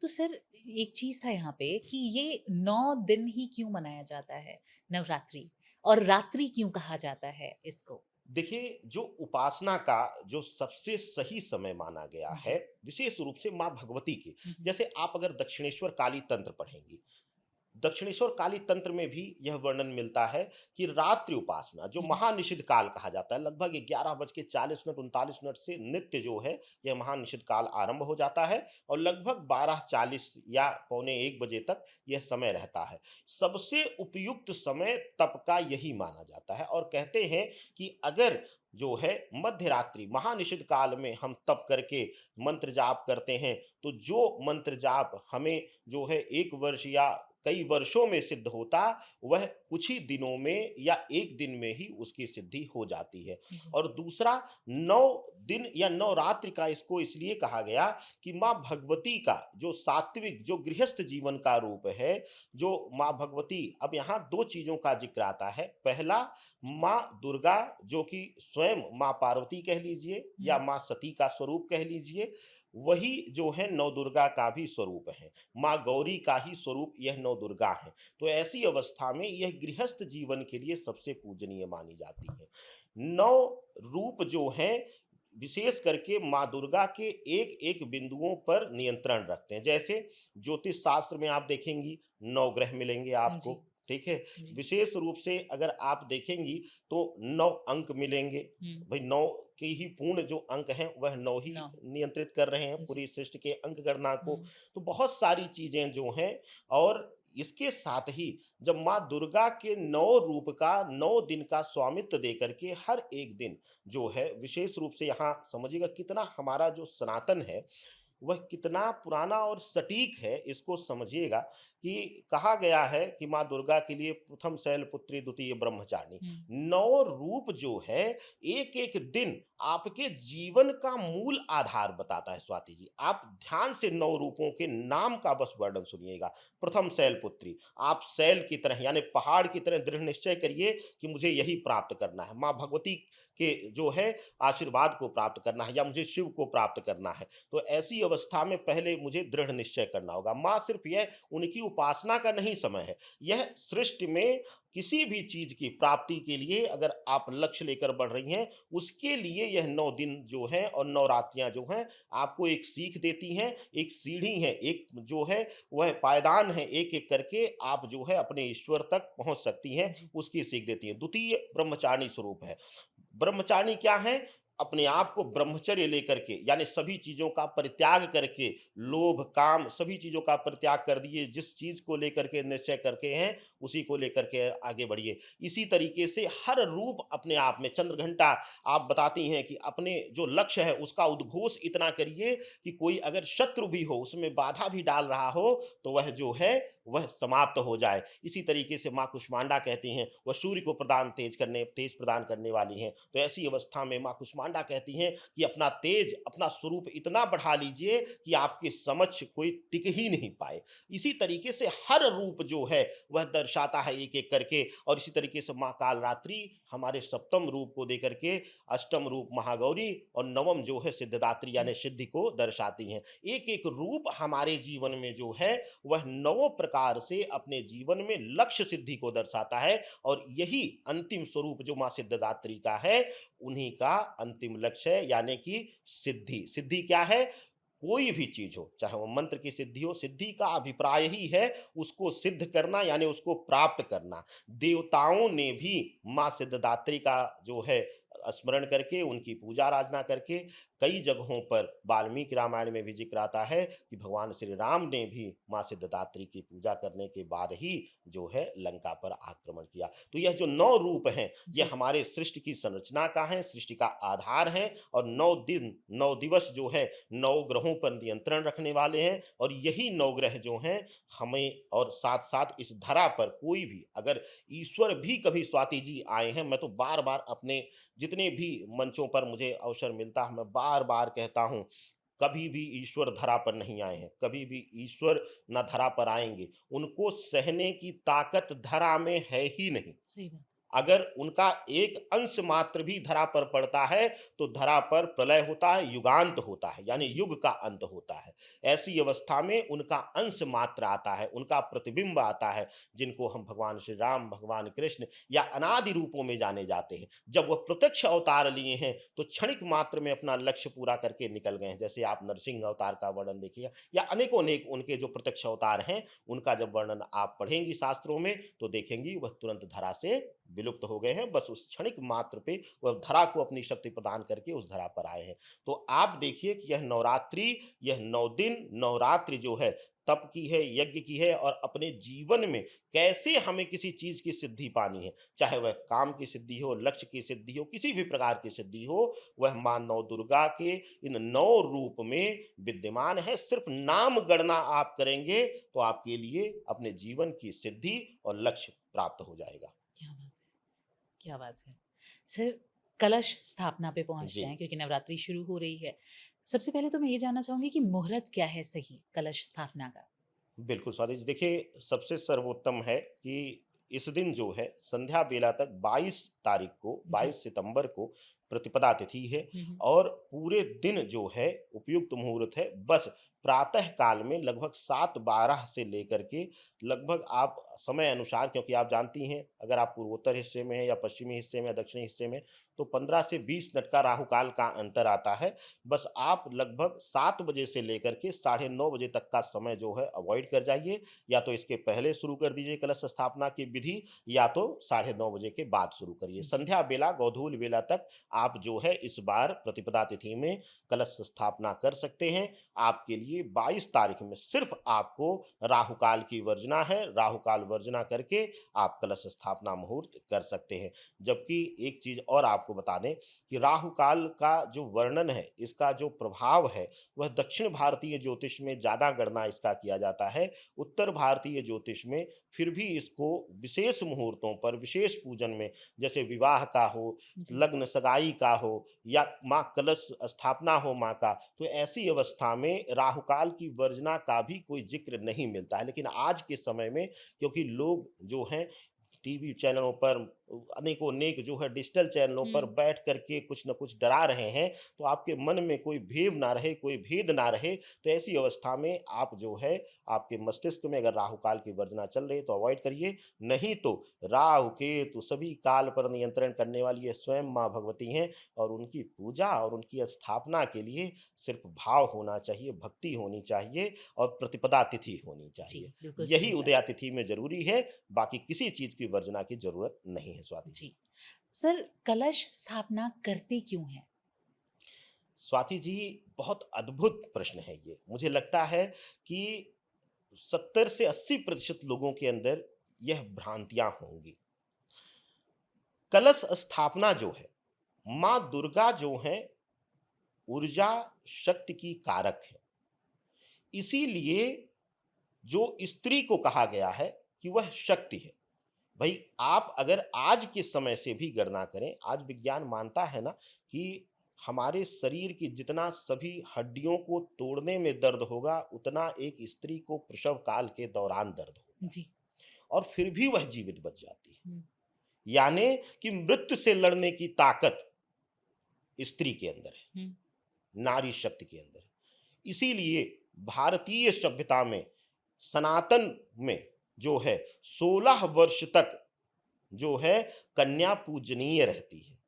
तो सर एक चीज़ था यहाँ पे कि ये 9 दिन ही क्यों मनाया जाता है नवरात्रि? और रात्रि क्यों कहा जाता है इसको? देखिए, जो उपासना का जो सबसे सही समय माना गया है, जी। विशेष रूप से माँ भगवती की, हुँ, हुँ। जैसे आप अगर दक्षिणेश्वर काली तंत्र पढ़ेंगी, दक्षिणेश्वर काली तंत्र में भी यह वर्णन मिलता है कि रात्रि उपासना जो हुँ, हुँ। महानिषिद्ध काल कहा जाता है, लगभग 11:40 39 से नित्य जो है यह महानिषिद्ध काल आरंभ हो जाता है और लगभग 12:40 या पौने 1 बजे तक यह समय रहता है। सबसे उपयुक्त समय तप का यही माना जाता है और कहते हैं कि अगर जो है मध्य रात्रि महानिषिद्ध काल में हम तप करके मंत्र जाप करते हैं, तो जो मंत्र जाप हमें जो है 1 वर्ष या कई वर्षों में सिद्ध होता, वह कुछ ही दिनों में या 1 दिन में ही उसकी सिद्धि हो जाती है। जी। और दूसरा, 9 दिन या नवरात्रि का इसको इसलिए कहा गया कि माँ भगवती का जो सात्विक जो गृहस्थ जीवन का रूप है, जो माँ भगवती, अब यहाँ 2 चीज़ों का ज़िक्र आता है। पहला, माँ दुर्गा जो कि स्वयं माँ पार्वती कह लीजिए या हुँ। माँ सती का स्वरूप कह लीजिए, वही जो है नवदुर्गा का भी स्वरूप है। माँ गौरी का ही स्वरूप यह नवदुर्गा है। तो ऐसी अवस्था में यह गृहस्थ जीवन के लिए सबसे पूजनीय मानी जाती है। 9 रूप जो हैं, विशेष करके माँ दुर्गा के एक-एक बिंदुओं पर नियंत्रण रखते हैं। जैसे ज्योतिष शास्त्र में आप देखेंगी 9 ग्रह मिलेंगे जी, आपको, ठीक है? जी। विशेष रूप से अगर आप देखेंगी तो 9 अंक मिलेंगे। हुँ। भई 9 के ही पूर्ण जो अंक हैं वह 9 ही 9। नियंत्रित कर रहे हैं जी। पूरी सृष्टि के अंक गणना को। हुँ। तो बहुत सारी चीज़ें जो हैं और इसके साथ ही जब माँ दुर्गा के 9 रूप का 9 दिन का स्वामित्व देकर के हर एक दिन जो है विशेष रूप से यहाँ समझिएगा कितना हमारा जो सनातन है, वह कितना पुराना और सटीक है, इसको समझिएगा कि कहा गया है कि माँ दुर्गा के लिए प्रथम शैलपुत्री द्वितीय ब्रह्मचारिणी। हुँ। 9 रूप जो है, एक-एक दिन आपके जीवन का मूल आधार बताता है स्वाति जी। आप ध्यान से 9 रूपों के नाम का बस वर्णन सुनिएगा। प्रथम शैलपुत्री, आप शैल की तरह यानी पहाड़ की तरह दृढ़ निश्चय करिए कि मुझे यही प्राप्त करना है। माँ भगवती के जो है आशीर्वाद को प्राप्त करना है या मुझे शिव को प्राप्त करना है। तो ऐसी अवस्था में पहले मुझे दृढ़ निश्चय करना होगा। माँ सिर्फ यह उनकी उपासना का नहीं समय है। यह सृष्टि में किसी भी चीज़ की प्राप्ति के लिए अगर आप लक्ष्य लेकर बढ़ रही हैं, उसके लिए यह 9 दिन जो हैं और नवरात्रियाँ जो हैं, आपको एक सीख देती हैं, एक सीढ़ी है, एक जो है वह पायदान है, एक-एक करके आप जो है अपने ईश्वर तक पहुँच सकती हैं, जी। उसकी सीख देती हैं। द्वितीय ब्रह्मचारिणी स्वरूप है। ब्रह्मचारिणी क्या है? अपने आप को ब्रह्मचर्य लेकर के यानी सभी चीज़ों का परित्याग करके, लोभ, काम सभी चीज़ों का परित्याग कर दिए, जिस चीज़ को लेकर के निश्चय करके हैं, उसी को लेकर के आगे बढ़िए। इसी तरीके से हर रूप अपने आप में चंद्रघंटा आप बताती हैं कि अपने जो लक्ष्य है उसका उद्घोष इतना करिए कि कोई अगर शत्रु भी हो, उसमें बाधा भी डाल रहा हो, तो वह जो है वह समाप्त हो जाए। इसी तरीके से माँ कुष्मांडा कहती हैं, वह सूर्य को तेज प्रदान करने वाली हैं। तो ऐसी अवस्था में माँ कुष्मांडा कहती हैं कि अपना तेज, अपना स्वरूप इतना बढ़ा लीजिए कि आपके समक्ष कोई टिक ही नहीं पाए। इसी तरीके से हर रूप जो है वह दर्शाता है एक-एक करके और इसी तरीके से माँ कालरात्रि हमारे सप्तम रूप को देकर के अष्टम रूप महागौरी और नवम जो है सिद्धिदात्री हुँ। यानी सिद्धि को दर्शाती हैं। एक-एक रूप हमारे जीवन में जो है वह 9 प्रकार से अपने जीवन में लक्ष्य सिद्धि को दर्शाता है और यही अंतिम स्वरूप जो माँ सिद्धिदात्री का है, उन्हीं का अंतिम लक्ष्य है यानी कि सिद्धि। सिद्धि क्या है? कोई भी चीज़ हो, चाहे वो मंत्र की सिद्धि हो, सिद्धि का अभिप्राय ही है उसको सिद्ध करना यानी उसको प्राप्त करना। देवताओं ने भी माँ सिद्धिदात्री का जो है स्मरण करके, उनकी पूजा-आराधना करके कई जगहों पर वाल्मीकि रामायण में भी ज़िक्र आता है कि भगवान श्री राम ने भी माँ सिद्धिदात्री की पूजा करने के बाद ही जो है लंका पर आक्रमण किया। तो यह जो 9 रूप हैं, ये जी। हमारे सृष्टि की संरचना का है, सृष्टि का आधार है और 9 दिन, 9 दिवस जो है 9 ग्रहों पर नियंत्रण रखने वाले हैं और यही 9 ग्रह जो हैं हमें और साथ-साथ इस धरा पर कोई भी अगर ईश्वर भी कभी स्वाति जी आए हैं, मैं तो बार-बार अपने जितने भी मंचों पर मुझे अवसर मिलता है, मैं बार-बार कहता हूँ, कभी भी ईश्वर धरा पर नहीं आए हैं, कभी भी ईश्वर ना धरा पर आएँगे। उनको सहने की ताकत धरा में है ही नहीं। सही बात। अगर उनका एक अंश मात्र भी धरा पर पड़ता है तो धरा पर प्रलय होता है, युगांत होता है, यानी जी। युग का अंत होता है। ऐसी अवस्था में उनका अंश मात्र आता है, उनका प्रतिबिंब आता है, जिनको हम भगवान श्री राम, भगवान कृष्ण या अनादि रूपों में जाने जाते हैं। जब वह प्रत्यक्ष अवतार लिए हैं तो क्षणिक मात्र में अपना लक्ष्य पूरा करके निकल गए हैं। जैसे आप नरसिंह अवतार का वर्णन देखिए या अनेकों अनेक उनके जो प्रत्यक्ष अवतार हैं, उनका जब वर्णन आप पढ़ेंगी शास्त्रों में तो देखेंगी वह तुरंत धरा से विलुप्त हो गए हैं। बस उस क्षणिक मात्र पे वह धरा को अपनी शक्ति प्रदान करके उस धरा पर आए हैं। तो आप देखिए कि यह नवरात्रि, यह 9 दिन नवरात्रि जो है तप की है, यज्ञ की है और अपने जीवन में कैसे हमें किसी चीज की सिद्धि पानी है, चाहे वह काम की सिद्धि हो, लक्ष्य की सिद्धि हो, किसी भी प्रकार की सिद्धि हो, वह मां नौ दुर्गा के इन 9 रूप में विद्यमान है। सिर्फ नाम गणना आप करेंगे तो आपके लिए अपने जीवन की सिद्धि और लक्ष्य प्राप्त हो जाएगा। क्या बात है! क्या बात है! सर, कलश स्थापना पे पहुँचते जी। हैं क्योंकि नवरात्रि शुरू हो रही है। सबसे पहले तो मैं ये जानना चाहूँगी कि मुहूर्त क्या है सही कलश स्थापना का? बिल्कुल स्वादिष्ट। देखिए, सबसे सर्वोत्तम है कि इस दिन जो है संध्या बेला तक 22 तारीख को, जी। 22 सितंबर को प्रतिपदा तिथि है हुँ, हुँ। और पूरे दिन जो है उपयुक्त मुहूर्त है। बस प्रातः काल में लगभग 7:12 से लेकर के लगभग आप समय अनुसार, क्योंकि आप जानती हैं अगर आप पूर्वोत्तर हिस्से में हैं या पश्चिमी हिस्से में या दक्षिणी हिस्से में, तो 15 से 20 मिनट का राहु काल का अंतर आता है। बस आप लगभग 7 बजे से लेकर के साढ़े 9 बजे तक का समय जो है अवॉइड कर जाइए। या तो इसके पहले शुरू कर दीजिए कलश स्थापना की विधि, या तो साढ़े 9 बजे के बाद शुरू करिए। जी। संध्या बेला, गोधूल बेला तक आप जो है इस बार प्रतिपदा तिथि में कलश स्थापना कर सकते हैं। आपके लिए 22 तारीख में सिर्फ आपको राहु काल की वर्जना है, राहु काल वर्जना करके आप कलश स्थापना मुहूर्त कर सकते हैं। जबकि एक चीज और आपको बता दें कि राहु काल का जो वर्णन है, इसका जो प्रभाव है, वह दक्षिण भारतीय ज्योतिष में ज्यादा गणना इसका किया जाता है। उत्तर भारतीय ज्योतिष में फिर भी इसको विशेष मुहूर्तों पर, विशेष पूजन में, जैसे विवाह का हो, जी। लग्न सगाई का हो या माँ कलश स्थापना हो माँ का, तो ऐसी अवस्था में राहु काल की वर्जना का भी कोई जिक्र नहीं मिलता है। लेकिन आज के समय में क्योंकि लोग जो हैं टीवी चैनलों पर, अनेकों अनेक जो है डिजिटल चैनलों पर हुँ। बैठ करके कुछ न कुछ डरा रहे हैं, तो आपके मन में कोई भेद ना रहे, कोई भेद ना रहे, तो ऐसी अवस्था में आप जो है आपके मस्तिष्क में अगर राहु काल की वर्जना चल रही है तो अवॉइड करिए। नहीं तो राहु केतु सभी काल पर नियंत्रण करने वाली ये स्वयं माँ भगवती हैं और उनकी पूजा और उनकी स्थापना के लिए सिर्फ भाव होना चाहिए, भक्ति होनी चाहिए और प्रतिपदा तिथि होनी जी, चाहिए। बिल्कुल यही सही बात। उदया तिथि में ज़रूरी है, बाकी किसी चीज़ की वर्जना की ज़रूरत नहीं है स्वाति जी। जी। सर, कलश स्थापना करते क्यों हैं? स्वाति जी, बहुत अद्भुत प्रश्न है ये। मुझे लगता है कि 70 से 80% लोगों के अंदर यह भ्रांतियाँ होंगी। कलश स्थापना जो है, माँ दुर्गा जो हैं, ऊर्जा, शक्ति की कारक है। इसीलिए जो स्त्री को कहा गया है कि वह शक्ति है। भई आप अगर आज के समय से भी गणना करें, आज विज्ञान मानता है ना कि हमारे शरीर की जितना सभी हड्डियों को तोड़ने में दर्द होगा, उतना एक स्त्री को प्रसव काल के दौरान दर्द होगा जी। और फिर भी वह जीवित बच जाती है। हुँ। यानी कि मृत्यु से लड़ने की ताकत स्त्री के अंदर है, हुँ। नारी शक्ति के अंदर है। इसीलिए भारतीय सभ्यता में, सनातन में जो है 16 वर्ष तक जो है कन्या पूजनीय रहती है।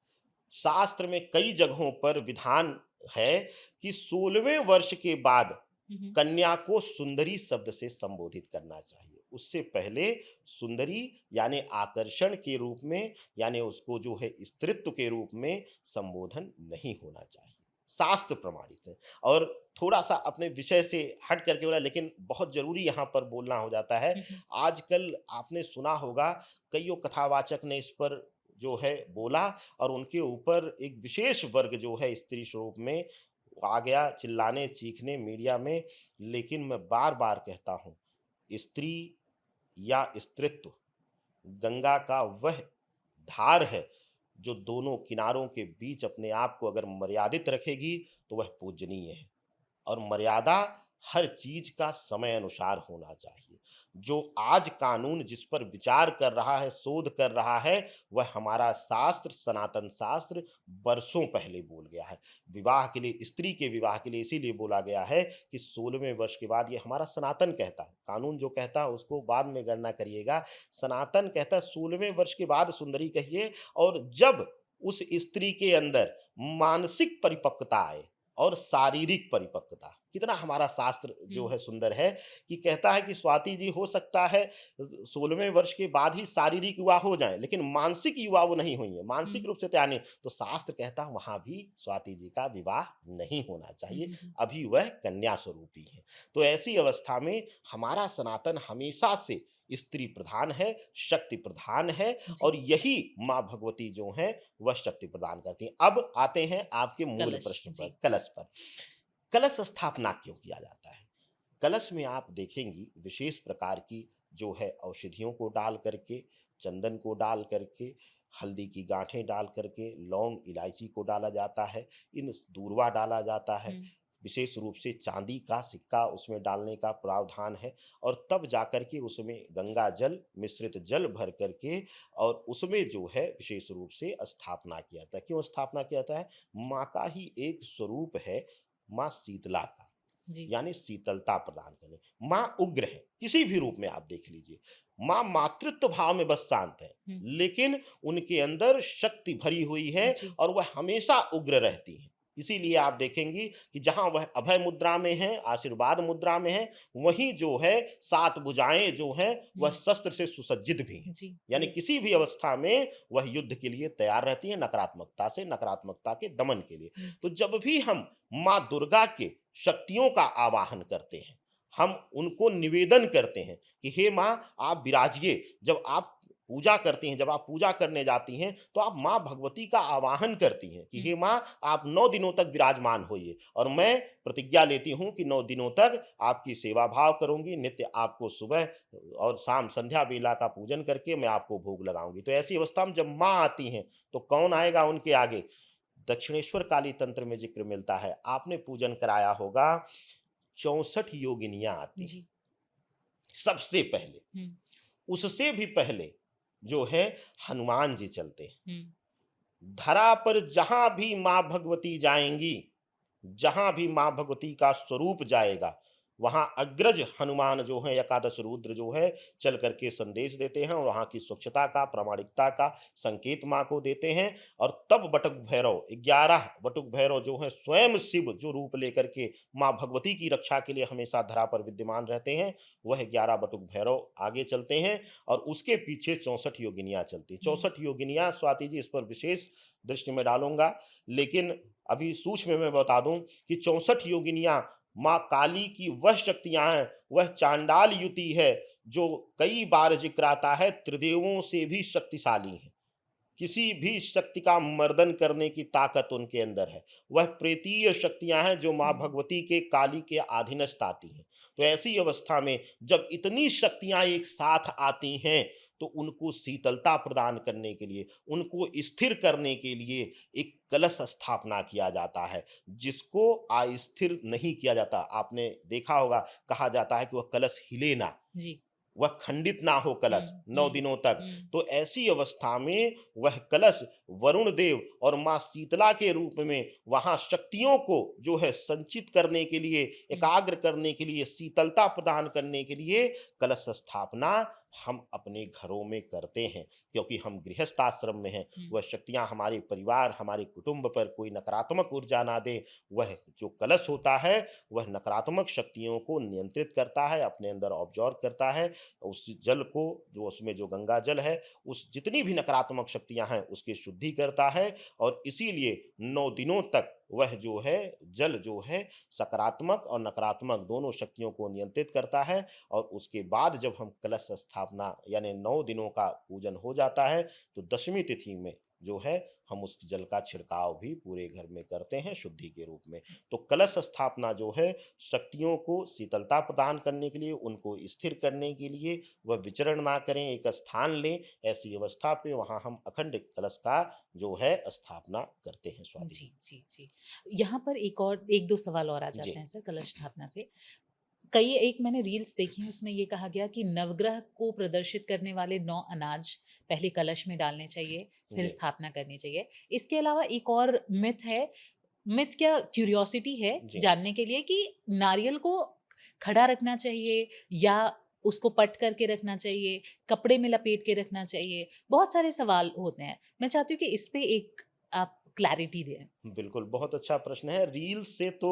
शास्त्र में कई जगहों पर विधान है कि 16वें वर्ष के बाद हुँ, हुँ। कन्या को सुंदरी शब्द से संबोधित करना चाहिए। उससे पहले सुंदरी यानी आकर्षण के रूप में, यानी उसको जो है स्त्रीत्व के रूप में संबोधन नहीं होना चाहिए। शास्त्र प्रमाणित है। और थोड़ा-सा अपने विषय से हट करके बोला, लेकिन बहुत ज़रूरी यहाँ पर बोलना हो जाता है। हुँ, हुँ। आजकल आपने सुना होगा कइयों कथावाचक ने इस पर जो है बोला और उनके ऊपर एक विशेष वर्ग जो है स्त्री स्वरूप में आ गया चिल्लाने, चीखने मीडिया में। लेकिन मैं बार-बार कहता हूँ, स्त्री या स्त्रीत्व गंगा का वह धार है जो दोनों किनारों के बीच अपने आप को अगर मर्यादित रखेगी तो वह पूजनीय है। और मर्यादा हर चीज का समय अनुसार होना चाहिए। जो आज कानून जिस पर विचार कर रहा है, शोध कर रहा है, वह हमारा शास्त्र, सनातन शास्त्र बरसों पहले बोल गया है। विवाह के लिए, स्त्री के विवाह के लिए इसीलिए बोला गया है कि 16वें वर्ष के बाद, ये हमारा सनातन कहता है, कानून जो कहता है उसको बाद में गणना करिएगा। सनातन कहता है 16वें वर्ष के बाद सुंदरी कहिए, और जब उस स्त्री के अंदर मानसिक परिपक्वता आए और शारीरिक परिपक्वता, कितना हमारा शास्त्र जो हुँ, है सुंदर है कि कहता है कि स्वाति जी हो सकता है 16वें वर्ष के बाद ही शारीरिक युवा हो जाएं, लेकिन मानसिक युवा वो नहीं हुई है, हुँ, मानसिक रूप से तैयार नहीं। तो शास्त्र कहता है वहां भी स्वाति जी का विवाह नहीं होना हुँ, चाहिए, हुँ, हुँ। अभी वह कन्या स्वरूपी है। तो ऐसी अवस्था में हमारा सनातन हमेशा से स्त्री प्रधान है, शक्ति प्रधान है, जी, और यही माँ भगवती जो हैं वह शक्ति प्रदान करती हैं। अब आते हैं आपके मूल कलश, प्रश्न पर, जी। कलश पर। कलश स्थापना क्यों किया जाता है? कलश में आप देखेंगी विशेष प्रकार की जो है औषधियों को डाल करके, चंदन को डाल करके, हल्दी की गांठें डाल करके, लौंग इलायची को डाला जाता है, इन दूर्वा डाला जाता है। हुँ, विशेष रूप से चांदी का सिक्का उसमें डालने का प्रावधान है, और तब जाकर के उसमें गंगा जल मिश्रित जल भर करके, और उसमें जो है विशेष रूप से स्थापना किया जाता है। क्यों स्थापना किया जाता है? माँ का ही एक स्वरूप है, माँ शीतला का, जी। यानी शीतलता प्रदान करें। माँ उग्र है, किसी भी रूप में आप देख लीजिए। माँ मातृत्व भाव में बस शांत है, हुँ, लेकिन उनके अंदर शक्ति भरी हुई है, जी, और वह हमेशा उग्र रहती हैं। इसीलिए आप देखेंगी कि जहाँ वह अभय मुद्रा में है, आशीर्वाद मुद्रा में है, वहीं जो है 7 भुजाएँ जो हैं, वह हुँ, शस्त्र से सुसज्जित भी हैं। जी, यानी जी। किसी भी अवस्था में वह युद्ध के लिए तैयार रहती हैं, नकारात्मकता से, नकारात्मकता के दमन के लिए। हुँ, तो जब भी हम माँ दुर्गा के शक्तियों का आवाहन करते हैं, हम उनको निवेदन करते हैं कि हे माँ आप विराजिए। जब आप पूजा करती हैं, जब आप पूजा करने जाती हैं, तो आप माँ भगवती का आवाहन करती हैं कि हुँ, हे माँ आप 9 दिनों तक विराजमान होइए, और मैं प्रतिज्ञा लेती हूँ कि 9 दिनों तक आपकी सेवा भाव करूँगी, नित्य आपको सुबह और शाम संध्या बेला का पूजन करके मैं आपको भोग लगाऊँगी। तो ऐसी अवस्था में जब माँ आती हैं, तो कौन आएगा उनके आगे? दक्षिणेश्वर काली तंत्र में जिक्र मिलता है, आपने पूजन कराया होगा, 64 योगिनियाँ आती हैं, जी, सबसे पहले। हुँ, उससे भी पहले जो है हनुमान जी चलते हैं। हुँ, धरा पर जहाँ भी माँ भगवती जाएँगी, जहाँ भी माँ भगवती का स्वरूप जाएगा, वहाँ अग्रज हनुमान जो हैं, एकादश रुद्र जो है, चल कर के संदेश देते हैं, और वहाँ की स्वच्छता का, प्रामाणिकता का संकेत माँ को देते हैं। और तब बटुक भैरव, 11 बटुक भैरव जो हैं, स्वयं शिव जो रूप लेकर के माँ भगवती की रक्षा के लिए हमेशा धरा पर विद्यमान रहते हैं, वह 11 बटुक भैरव आगे चलते हैं, और उसके पीछे 64 योगिनियाँ चलती हैं। हुँ, 64 योगिनियाँ स्वाति जी इस पर विशेष दृष्टि में डालूँगा, लेकिन अभी सूक्ष्म में बता दूं कि 64 योगिनियां माँ काली की वह शक्तियां हैं, वह चांडाल युति है, जो कई बार जिक्र आता है, त्रिदेवों से भी शक्तिशाली है। किसी भी शक्ति का मर्दन करने की ताकत उनके अंदर है। वह प्रेतीय शक्तियां हैं जो माँ हुँ, भगवती के काली के अधीनस्थ आती हैं। तो ऐसी अवस्था में जब इतनी शक्तियां एक साथ आती हैं, तो उनको शीतलता प्रदान करने के लिए, उनको स्थिर करने के लिए एक कलश स्थापना किया जाता है, जिसको अस्थिर नहीं किया जाता। आपने देखा होगा, कहा जाता है कि वह कलश हिले ना, जी, वह खंडित ना हो हुँ, कलश 9 हुँ, दिनों तक। हुँ, तो ऐसी अवस्था में वह कलश वरुण देव और माँ शीतला के रूप में वहाँ शक्तियों को जो है संचित करने के लिए, हुँ, एकाग्र करने के लिए, शीतलता प्रदान करने के लिए कलश स्थापना हम अपने घरों में करते हैं, क्योंकि हम गृहस्थ आश्रम में हैं। हुँ, वह शक्तियाँ हमारे परिवार, हमारे कुटुंब पर कोई नकारात्मक ऊर्जा ना दें। वह जो कलश होता है, वह नकारात्मक शक्तियों को नियंत्रित करता है, अपने अंदर ऑब्जॉर्व करता है। उस जल को, जो उसमें जो गंगा जल है, उस जितनी भी नकारात्मक शक्तियां हैं उसकी शुद्धि करता है, और इसीलिए 9 दिनों तक वह जो है जल जो है सकारात्मक और नकारात्मक दोनों शक्तियों को नियंत्रित करता है। और उसके बाद जब हम कलश स्थापना यानी 9 दिनों का पूजन हो जाता है, तो दशमी तिथि में जो है हम उस जल का छिड़काव भी पूरे घर में करते हैं शुद्धि के रूप में। तो कलश स्थापना जो है शक्तियों को शीतलता प्रदान करने के लिए, उनको स्थिर करने के लिए, वह विचरण ना करें, एक स्थान लें, ऐसी अवस्था पे वहाँ हम अखंड कलश का जो है स्थापना करते हैं स्वाति जी, जी। जी, जी। यहाँ पर एक और 1-2 सवाल और आ जी। जाते हैं सर कलश स्थापना से। कई एक मैंने रील्स देखी हैं, उसमें ये कहा गया कि नवग्रह को प्रदर्शित करने वाले 9 अनाज पहले कलश में डालने चाहिए, फिर जी, स्थापना करनी चाहिए। इसके अलावा एक और मिथ क्या क्यूरियोसिटी है जी। जानने के लिए कि नारियल को खड़ा रखना चाहिए या उसको पट करके रखना चाहिए, कपड़े में लपेट के रखना चाहिए। बहुत सारे सवाल होते हैं। मैं चाहती हूँ कि इस पे एक आप क्लैरिटी दें। बिल्कुल, बहुत अच्छा प्रश्न है। रील्स से तो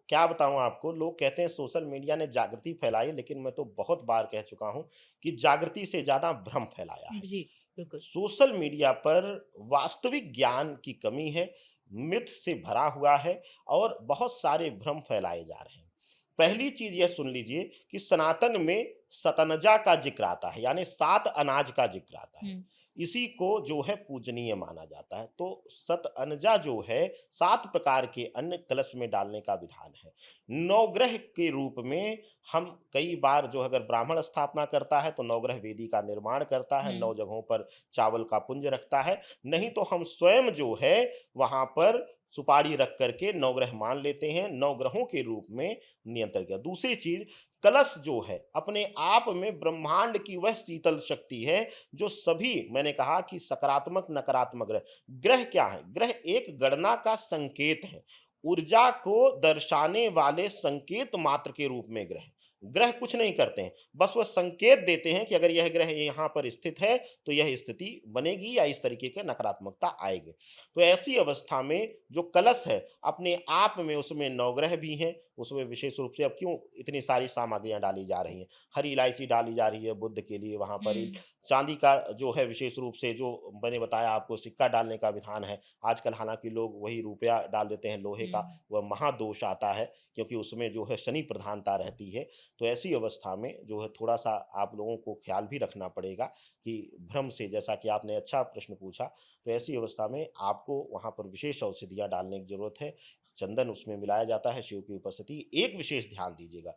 क्या बताऊँ आपको, लोग कहते हैं सोशल मीडिया ने जागृति फैलाई, लेकिन मैं तो बहुत बार कह चुका हूँ कि जागृति से ज़्यादा भ्रम फैलाया है। जी, बिल्कुल। सोशल मीडिया पर वास्तविक ज्ञान की कमी है, मिथ से भरा हुआ है और बहुत सारे भ्रम फैलाए जा रहे हैं। पहली चीज़ यह सुन लीजिए कि सनातन में सतनजा का ज़िक्र आता है, यानी 7 अनाज का ज़िक्र आता है। हुँ, इसी को जो है पूजनीय माना जाता है। तो सतअनजा जो है 7 प्रकार के अन्न कलश में डालने का विधान है। नवग्रह के रूप में हम कई बार जो अगर ब्राह्मण स्थापना करता है तो नवग्रह वेदी का निर्माण करता है, हुँ, 9 जगहों पर चावल का पुंज रखता है। नहीं तो हम स्वयं जो है वहाँ पर सुपारी रख करके नवग्रह मान लेते हैं, नवग्रहों के रूप में नियंत्रण किया। दूसरी चीज़, कलश जो है अपने आप में ब्रह्मांड की वह शीतल शक्ति है जो सभी, मैंने कहा कि सकारात्मक नकारात्मक ग्रह, ग्रह क्या है, ग्रह एक गणना का संकेत है, ऊर्जा को दर्शाने वाले संकेत मात्र के रूप में ग्रह, ग्रह कुछ नहीं करते हैं, बस वह संकेत देते हैं कि अगर यह ग्रह यहाँ पर स्थित है तो यह स्थिति बनेगी या इस तरीके की नकारात्मकता आएगी। तो ऐसी अवस्था में जो कलश है अपने आप में, उसमें नवग्रह भी हैं, उसमें विशेष रूप से अब क्यों इतनी सारी सामग्रियां डाली जा रही हैं, हरी इलायची डाली जा रही है बुद्ध के लिए, वहां पर हुँ, चांदी का जो है विशेष रूप से जो मैंने बताया आपको सिक्का डालने का विधान है। आजकल हालांकि लोग वही रुपया डाल देते हैं लोहे का, हुँ, वह महादोष आता है क्योंकि उसमें जो है शनि प्रधानता रहती है। तो ऐसी अवस्था में जो है थोड़ा सा आप लोगों को ख्याल भी रखना पड़ेगा कि भ्रम से, जैसा कि आपने अच्छा प्रश्न पूछा, तो ऐसी अवस्था में आपको वहाँ पर विशेष औषधियाँ डालने की जरूरत है। चंदन उसमें मिलाया जाता है शिव की उपस्थिति। एक विशेष ध्यान दीजिएगा,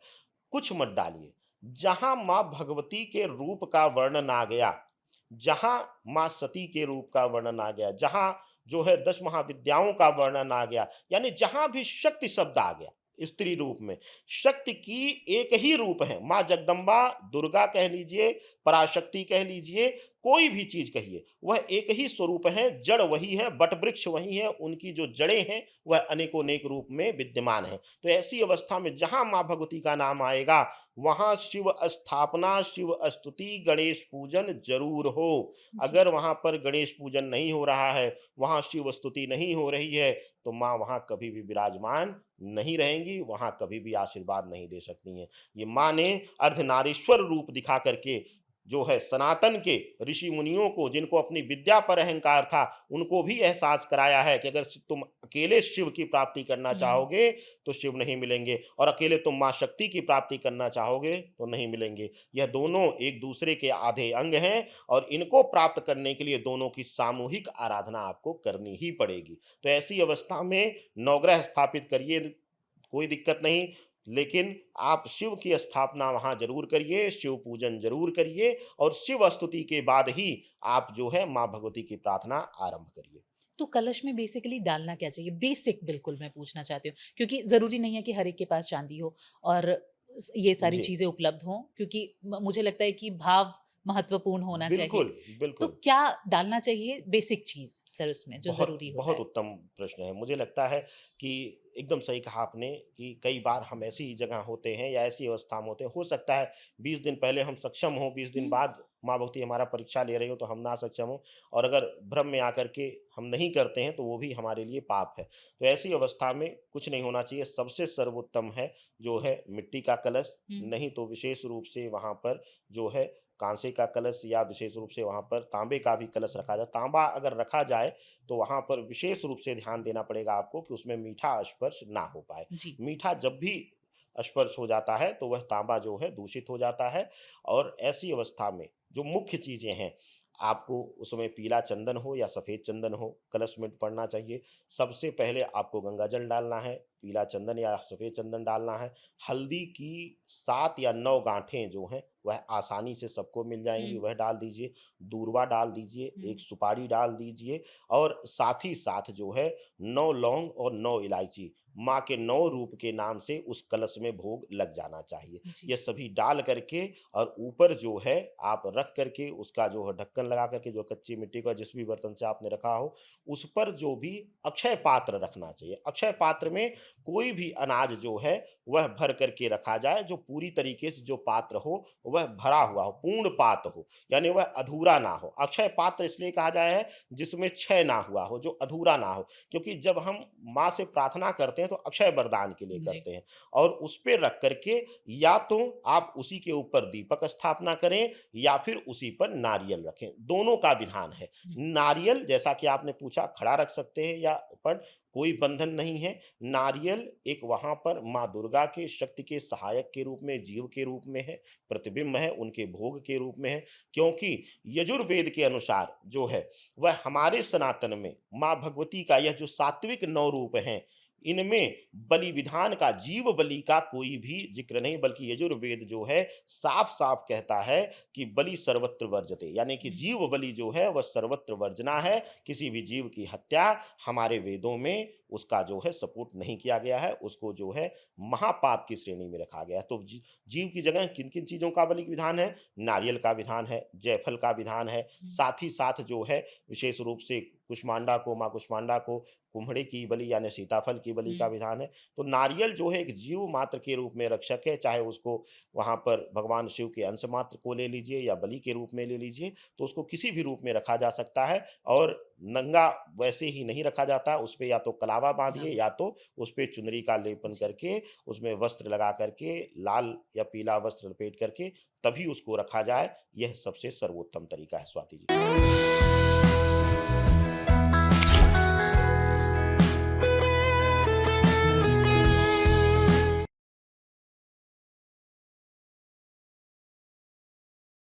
कुछ मत डालिए। जहाँ माँ भगवती के रूप का वर्णन आ गया, जहाँ माँ सती के रूप का वर्णन आ गया, जहाँ जो है 10 महाविद्याओं का वर्णन आ गया, यानी जहाँ भी शक्ति शब्द आ गया, स्त्री रूप में, शक्ति की एक ही रूप है, माँ जगदम्बा, दुर्गा कह लीजिए, पराशक्ति कह लीजिए, कोई भी चीज़ कहिए, वह एक ही स्वरूप है, जड़ वही है, वट वृक्ष वही है, उनकी जो जड़ें हैं, वह अनेकोनेक रूप में विद्यमान हैं। तो ऐसी अवस्था में जहाँ माँ भगवती का नाम आएगा, वहाँ शिव स्थापना, शिव स्तुति, गणेश पूजन ज़रूर हो। जी। अगर वहाँ पर गणेश पूजन नहीं हो रहा है, वहाँ शिव स्तुति नहीं हो रही है, तो माँ वहाँ कभी भी विराजमान नहीं रहेंगी, वहाँ कभी भी आशीर्वाद नहीं दे सकती हैं। ये माँ ने अर्धनारीश्वर रूप दिखा करके जो है सनातन के ऋषि मुनियों को, जिनको अपनी विद्या पर अहंकार था, उनको भी एहसास कराया है कि अगर तुम अकेले शिव की प्राप्ति करना हुँ, चाहोगे तो शिव नहीं मिलेंगे, और अकेले तुम माँ शक्ति की प्राप्ति करना चाहोगे तो नहीं मिलेंगे। यह दोनों एक दूसरे के आधे अंग हैं और इनको प्राप्त करने के लिए दोनों की सामूहिक आराधना आपको करनी ही पड़ेगी। तो ऐसी अवस्था में नवग्रह स्थापित करिए, कोई दिक्कत नहीं, लेकिन आप शिव की स्थापना वहाँ ज़रूर करिए, शिव पूजन ज़रूर करिए और शिव स्तुति के बाद ही आप जो है माँ भगवती की प्रार्थना आरंभ करिए। तो कलश में बेसिकली डालना क्या चाहिए? बेसिक बिल्कुल मैं पूछना चाहती हूँ, क्योंकि ज़रूरी नहीं है कि हर एक के पास चांदी हो और ये सारी जी, चीज़ें उपलब्ध हों, क्योंकि मुझे लगता है कि भाव महत्वपूर्ण होना चाहिए। बिल्कुल, तो बिल्कुल। क्या डालना चाहिए बेसिक चीज़ सर उसमें जो बहुत ज़रूरी होता बहुत है? उत्तम प्रश्न है। मुझे लगता है कि एकदम सही कहा आपने कि कई बार हम ऐसी जगह होते हैं या ऐसी अवस्था में होते हैं, हो सकता है 20 दिन पहले हम सक्षम हों, 20 दिन हुँ, बाद माँ भगवती हमारा परीक्षा ले रही हो तो हम ना सक्षम हों, और अगर भ्रम में आकर के हम नहीं करते हैं तो वो भी हमारे लिए पाप है। तो ऐसी अवस्था में कुछ नहीं होना चाहिए, सबसे सर्वोत्तम है जो है मिट्टी का कलश, हुँ, नहीं तो विशेष रूप से वहाँ पर जो है कांसे का कलश, या विशेष रूप से वहाँ पर तांबे का भी कलश रखा जाए। तांबा अगर रखा जाए तो वहाँ पर विशेष रूप से ध्यान देना पड़ेगा आपको कि उसमें मीठा स्पर्श ना हो पाए। जी। मीठा जब भी स्पर्श हो जाता है तो वह तांबा जो है दूषित हो जाता है, और ऐसी अवस्था में जो मुख्य चीज़ें हैं, आपको उसमें पीला चंदन हो या सफ़ेद चंदन हो, कलश में पड़ना चाहिए। सबसे पहले आपको गंगा जल डालना है, पीला चंदन या सफ़ेद चंदन डालना है। हल्दी की 7 या 9 गाँठें जो हैं, वह आसानी से सबको मिल जाएँगी, हुँ, वह डाल दीजिए। दूर्वा डाल दीजिए, हुँ, 1 सुपारी डाल दीजिए और साथ ही साथ जो है 9 लौंग और 9 इलायची, माँ के 9 रूप के नाम से उस कलश में भोग लग जाना चाहिए। जी। ये सभी डाल करके और ऊपर जो है आप रख करके उसका जो है ढक्कन लगा करके, जो कच्ची मिट्टी का जिस भी बर्तन से आपने रखा हो, उस पर जो भी अक्षय पात्र रखना चाहिए। अक्षय पात्र में कोई भी अनाज जो है वह भर करके रखा जाए, जो पूरी तरीके से जो पात्र हो वह भरा हुआ हो, पूर्ण पात्र हो, यानी वह अधूरा ना हो। अक्षय पात्र इसलिए कहा जाए है जिसमें क्षय ना हुआ हो, जो अधूरा ना हो, क्योंकि जब हम माँ से प्रार्थना करते हैं तो अक्षय वरदान के लिए जी। करते हैं, और उस पे रख करके या तो आप उसी के ऊपर दीपक स्थापना करें या फिर उसी पर नारियल रखें, दोनों का विधान है। हुँ। नारियल जैसा कि आपने पूछा खड़ा रख सकते हैं या पर कोई बंधन नहीं है। नारियल एक वहाँ पर माँ दुर्गा के शक्ति के सहायक के रूप में, जीव के रूप में है, प्रतिबिंब है, उनके भोग के रूप में है, क्योंकि यजुर्वेद के अनुसार जो है वह हमारे सनातन में माँ भगवती का यह जो सात्विक 9 रूप हैं, इनमें बलि विधान का, जीव बलि का कोई भी जिक्र नहीं, बल्कि यजुर्वेद जो है साफ-साफ कहता है कि बलि सर्वत्र वर्जते, यानी कि हुँ। जीव बलि जो है वह सर्वत्र वर्जना है। किसी भी जीव की हत्या हमारे वेदों में उसका जो है सपोर्ट नहीं किया गया है, उसको जो है महापाप की श्रेणी में रखा गया है। तो जीव की जगह किन-किन चीज़ों का बलि विधान है? नारियल का विधान है, जायफल का विधान है, हुँ। साथ ही साथ जो है विशेष रूप से कुष्मांडा को, माँ कुष्मांडा को कुम्हड़े की बलि यानी सीताफल की बलि का हुँ। विधान है। तो नारियल जो है एक जीव मात्र के रूप में रक्षक है, चाहे उसको वहाँ पर भगवान शिव के अंश मात्र को ले लीजिए या बलि के रूप में ले लीजिए, तो उसको किसी भी रूप में रखा जा सकता है, और नंगा वैसे ही नहीं रखा जाता, उसपे या तो कलावा बाँधिए कलावा। या तो उसपे चुनरी का लेपन जी। करके, उसमें वस्त्र लगा करके, लाल या पीला वस्त्र लपेट करके तभी उसको रखा जाए, यह सबसे सर्वोत्तम तरीका है स्वाति जी।